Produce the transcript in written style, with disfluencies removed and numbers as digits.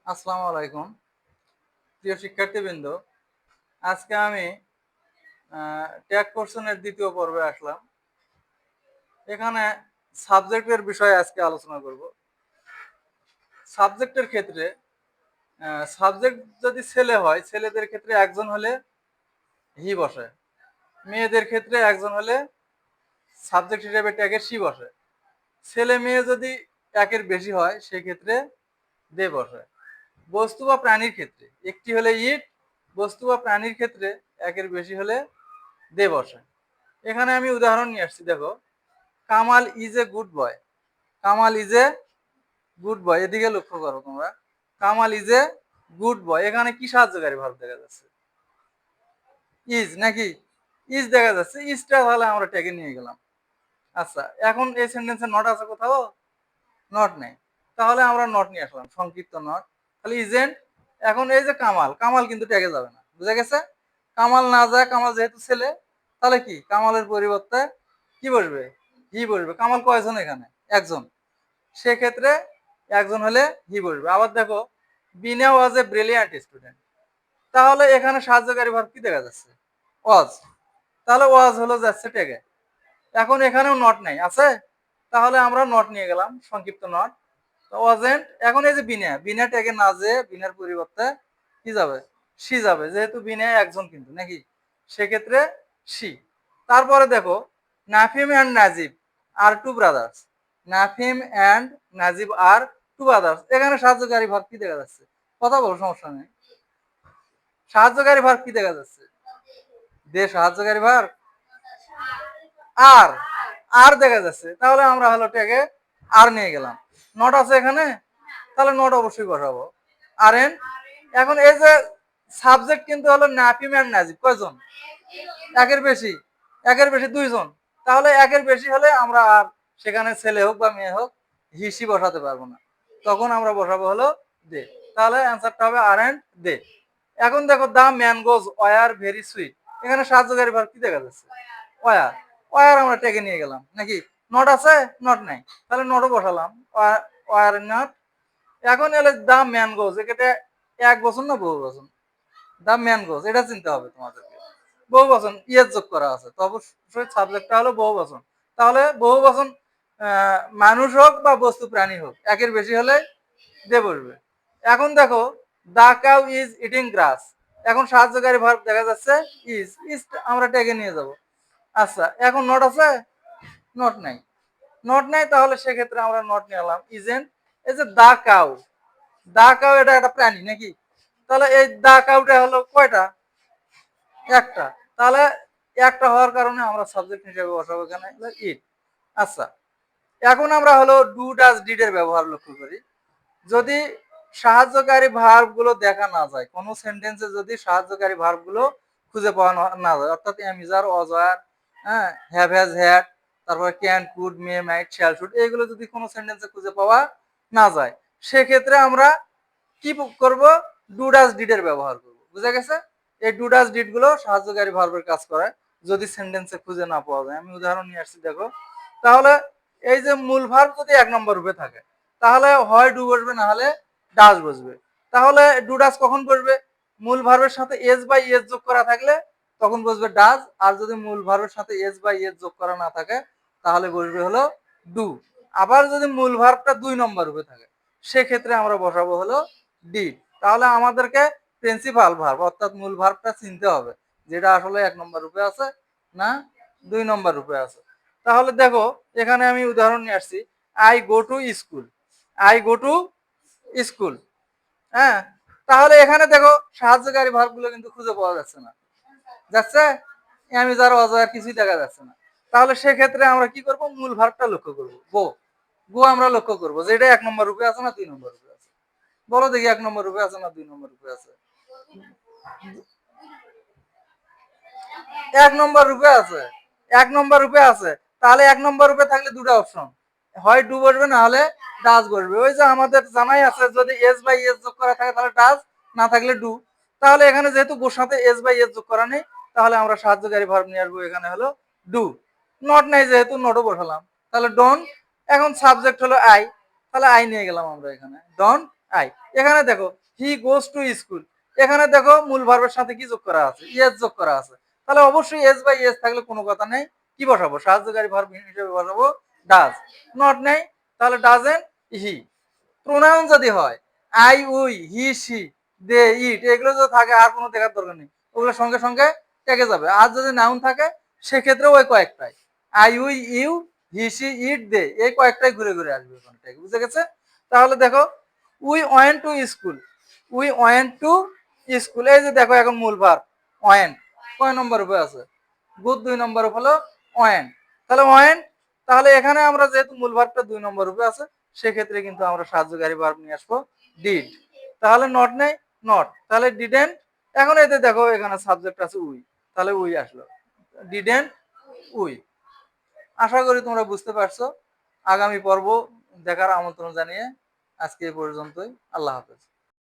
আসসালামু আলাইকুম প্রিয় শিক্ষার্থীবৃন্দ। আজকে আমি ট্যাগ পোর্শনের দ্বিতীয় পর্বে আসলাম। এখানে সাবজেক্টের বিষয়ে আজকে আলোচনা করব। সাবজেক্টের ক্ষেত্রে সাবজেক্ট যদি ছেলে হয়, ছেলেদের ক্ষেত্রে একজন হলে হি বসে, মেয়েদের ক্ষেত্রে একজন হলে সাবজেক্ট হিসেবে ট্যাগের সি বসে। ছেলে মেয়ে যদি একের বেশি হয় সেক্ষেত্রে দে বসে। বস্তু বা প্রাণীর ক্ষেত্রে একটি হলে ইট, বস্তু বা প্রাণীর ক্ষেত্রে একের বেশি হলে দে বসে। এখানে আমি উদাহরণ নিয়ে আসছি, দেখো, Kamal is a good boy. Kamal is a good boy, এদিকে লক্ষ্য করো তোমরা। Kamal is a good boy, এখানে কি সাহায্যকারী ভার্ব দেখা যাচ্ছে? ইজ নাকি? ইজ দেখা যাচ্ছে। ইজটা তাহলে আমরা ট্যাগে নিয়ে গেলাম। আচ্ছা, এখন এই সেন্টেন্সে নট আছে কোথাও? নট নেই, তাহলে আমরা নট নিয়ে আসলাম, সংক্ষিপ্ত নট। তাহলে ইজেন্ট। এখন এই যে কামাল, কামাল কিন্তু ট্যাগে যাবে না, বুঝা গেছে? কামাল না যায়, কামাল যেহেতু ছেলে, তাহলে কি কামালের পরিবর্তে কি বসবে? হি বসবে। কামাল কয়জন এখানে? একজন, সেক্ষেত্রে একজন হলে হি বসবে। আবার দেখো, বিনা ওয়াজ এ ব্রিলিয়ান্ট স্টুডেন্ট, তাহলে এখানে সাহায্যকারী ভার্ব কি দেখা যাচ্ছে? ওয়াজ। তাহলে ওয়াজ হলো যাচ্ছে ট্যাগে। এখন এখানেও নট নাই, আছে? তাহলে আমরা নট নিয়ে গেলাম, সংক্ষিপ্ত নট। ওয়াজেন্ট। এখন এই যে বিনা, বিনা ট্যাগে না যে বিনার পরিবর্তে কি যাবে? সি যাবে, যেহেতু বিনা একজন কিন্তু নাকি, সেক্ষেত্রে সি। তারপরে দেখো, Nafim and Najib are two brothers. Nafim and Najib are two brothers, এখানে সাহায্যকারী ভার্ব কি দেখা যাচ্ছে? কথা বলো, সমস্যা নেই। সাহায্যকারী ভার্ব কি দেখা যাচ্ছে? দে সাহায্যকারী ভার্ব আর, আর দেখা যাচ্ছে। তাহলে আমরা হলো ট্যাগে আর নিয়ে গেলাম। নট আছে এখানে, তাহলে নট অবশ্যই বসাবো। আর এন। এখন এই যে সাবজেক্ট কিন্তু হলো নাফিম এন্ড নাজিব, কয়জন? একের বেশি। একের বেশি দুইজন। তাহলে একের বেশি হলে আমরা আর সেখানে ছেলে হোক বা মেয়ে হোক হিসি বসাতে পারবো না, তখন আমরা বসাবো হলো দে। তাহলে অ্যান্সারটা হবে আর এন্ড দে। এখন দেখো, the mangoes were very sweet, এখানে সাহায্যকারী ভার্ব কি দেখা যাচ্ছে? ওয়ার। ওয়ার আমরা টেকে নিয়ে গেলাম নাকি? নট আছে? নট নাই, তাহলে নটও বসালাম। Were not. এখন এলে দা ম্যানগোজ, এক্ষেত্রে এক বছর না বহু বছর? দা ম্যানগোজ, এটা চিনতে হবে তোমাদেরকে। বহু বচন, ইয়ের যোগ করা আছে, তো অবশ্যই সাবজেক্টটা হলো বহু বচন। তাহলে বহু বচন মানুষ হোক বা বস্তু প্রাণী হোক, একের বেশি হলে দে বসবে। এখন দেখো, the cow is eating grass, এখন সাহায্যকারী ভার্ব দেখা যাচ্ছে ইজ। ইজ আমরা ট্যাগে নিয়ে যাব। আচ্ছা, এখন নট আছে? নট নাই। নট নাই, তাহলে সেক্ষেত্রে আমরা নট নিয়ে এলাম ইজেন্ট। এই যে দা কাউ, দা কাউ এটা একটা প্রাণী নাকি? তাহলে এই দা কাউটা হলো কয়টা? একটা। তাহলে একটা হওয়ার কারণে আমরা সাবজেক্ট হিসেবে বসাবো এখানে ইট। আচ্ছা, এখন আমরা হলো ডু ডাজ ডিড এর ব্যবহার লক্ষ্য করি। যদি সাহায্যকারী ভার্ব গুলো দেখা না যায়, কোন সেন্টেন্সে যদি সাহায্যকারী ভার্ব গুলো খুঁজে পাওয়া না যায়, অর্থাৎ এমিজার, অজার, হ্যাঁ, হ্যাভ, হ্যাজ, হ্যাড, তারপরে can, could, may, might, shall, should, এইগুলো যদি কোনো সেন্টেন্সে খুঁজে পাওয়া না যায়, সেক্ষেত্রে আমরা কি করব? ডু ডাজ ডিড এর ব্যবহার করব। বুঝা গেছে? এই ডু ডাজ ডিড গুলো সাহায্যকারী ভার্বের কাজ করে যদি সেন্টেন্সে খুঁজে না পাওয়া যায়। আমি উদাহরণ নিয়ে আসছি, দেখো। তাহলে এই যে মূল ভার্ব যদি এক নম্বর রূপে থাকে, তাহলে হয় ডু বসবে, না হলে ডাজ বসবে। তাহলে ডু ডাজ কখন বসবে? মূল ভার্বের সাথে এস বা ইএস যোগ করা থাকলে তখন বসবে ডাজ, আর যদি মূল ভার্বের সাথে এস বা ইএস যোগ করা না থাকে তাহলে বসবে হলো ডু। আবার যদি মূল ভার্বটা দুই নম্বর রূপে থাকে, সেক্ষেত্রে আমরা বসাবো হলো ডিড। তাহলে আমাদেরকে প্রিন্সিপাল ভার্ব অর্থাৎ মূল ভার্বটা চিনতে হবে, যেটা আসলে এক নম্বর রূপে আছে না দুই নম্বর রূপে আছে। তাহলে দেখো, এখানে আমি উদাহরণ নিয়ে আসছি, I go to school. I go to school, হ্যাঁ। তাহলে এখানে দেখো, সাহায্যকারী ভার্ব গুলো কিন্তু খুঁজে পাওয়া যাচ্ছে না। যাচ্ছে? আমি যার অজয় কিছুই দেখা যাচ্ছে না। তাহলে সেক্ষেত্রে আমরা কি করব? মূল ভার্বটা লক্ষ্য করব, গো। গো আমরা লক্ষ্য করবো যে এটা এক নম্বর রূপে আছে না দুই নম্বর রূপে আছে। বলো দেখি, এক নম্বর রূপে আছে না দুই নম্বর রূপে আছে? এক নম্বর রূপে আছে। এক নম্বর রূপে আছে। তাহলে এক নম্বর রূপে থাকলে দুটো অপশন, হয় ডু বসবে, না হলে ডাজ বসবে। ওই যে আমাদের জানাই আছে, যদি এস বাই এস যোগ করা থাকে তাহলে ডাজ, না থাকলে ডু। তাহলে এখানে যেহেতু গোর সাথে এস বাই এস যোগ করা নেই, তাহলে আমরা সাহায্যকারী ভার্ব নিয়ে আসবো, এখানে হলো ডু। নট নাই যেহেতু, নটও বসালাম, তাহলে ডোন্ট। এখন সাবজেক্ট হলো আই। তাহলে আই নিয়ে গেলাম আমরা এখানে, ডন আই। এখানে দেখো হি গোস টু স্কুল, এখানে দেখো মূল ভার্বের সাথে কি যোগ করা আছে, এস যোগ করা আছে। তাহলে অবশ্যই এস বাই এস থাকলে কোনো কথা নেই, কি বসাবো, সাহায্যকারী ভার্ব হিসেবে বসাবো ডাজ। নট নেই, তাহলে ডাজেন্ট হি। প্রোনাউন যদি হয় আই উই হি সি দে ইট, এগুলো যদি থাকে আর কোনো দেখার দরকার নেই, ওগুলো সঙ্গে সঙ্গে টেকে যাবে। আর যদি নাউন থাকে সেক্ষেত্রে ওই কয়েকটাই, I we you he she it they, এই কয়েকটাই ঘুরে ঘুরে আসবে ওখানে, বুঝে গেছে? তাহলে দেখো we went to school, we went to school, এই যে দেখো এখন মূল ভার্ব ওয়েন্ট কয় নম্বর উপরে আছে, গুড 2 নম্বর হলো ওয়েন্ট। তাহলে ওয়েন্ট, তাহলে এখানে আমরা যেহেতু মূল ভার্বটা 2 নম্বর উপরে আছে সেক্ষেত্রে কিন্তু আমরা সাহায্যকারী ভার্ব নিয়ে আসবো ডিড। তাহলে নট নেই, নট, তাহলে ডিডেন্ট। এখন এতে দেখো এখানে সাবজেক্ট আছে উই, তাহলে উই আসলো, ডিডেন্ট উই। আশা করি তোমরা বুঝতে পারছো। আগামী পর্ব দেখার আমন্ত্রণ জানিয়ে আজকে এই পর্যন্তই। আল্লাহ হাফেজ।